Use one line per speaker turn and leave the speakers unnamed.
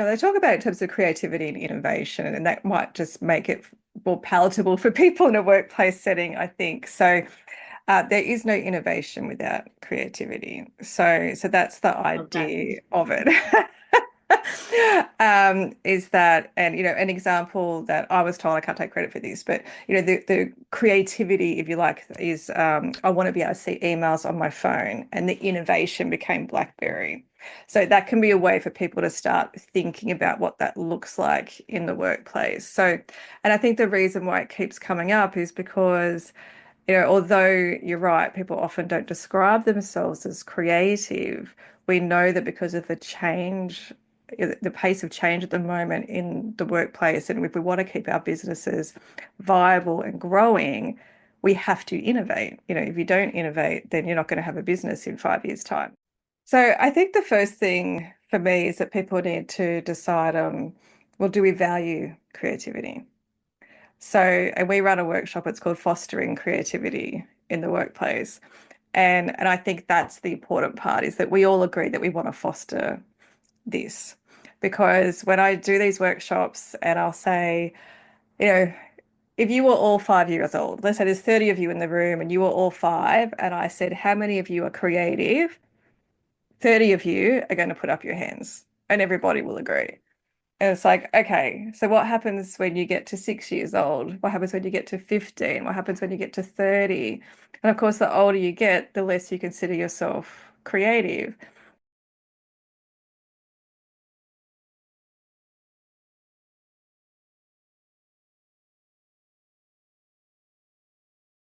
They talk about it in terms of creativity and innovation, and that might just make it more palatable for people in a workplace setting, I think. So there is no innovation without creativity. So that's the
Love that.
idea of it. Is that, and an example that I was told, I can't take credit for this, but the creativity, if you like, is I want to be able to see emails on my phone, and the innovation became BlackBerry. So that can be a way for people to start thinking about what that looks like in the workplace. So, and I think the reason why it keeps coming up is because although you're right, people often don't describe themselves as creative. We know that because of the pace of change at the moment in the workplace, and if we want to keep our businesses viable and growing, we have to innovate. If you don't innovate, then you're not going to have a business in 5 years' time. So I think the first thing for me is that people need to decide on, well, do we value creativity? So, and we run a workshop, it's called Fostering Creativity in the Workplace. And I think that's the important part, is that we all agree that we want to foster this. Because when I do these workshops and I'll say, you know, if you were all 5 years old, let's say there's 30 of you in the room and you were all five, and I said, how many of you are creative? 30 of you are going to put up your hands, and everybody will agree. And it's like, okay, so what happens when you get to 6 years old? What happens when you get to 15? What happens when you get to 30? And of course, the older you get, the less you consider yourself creative.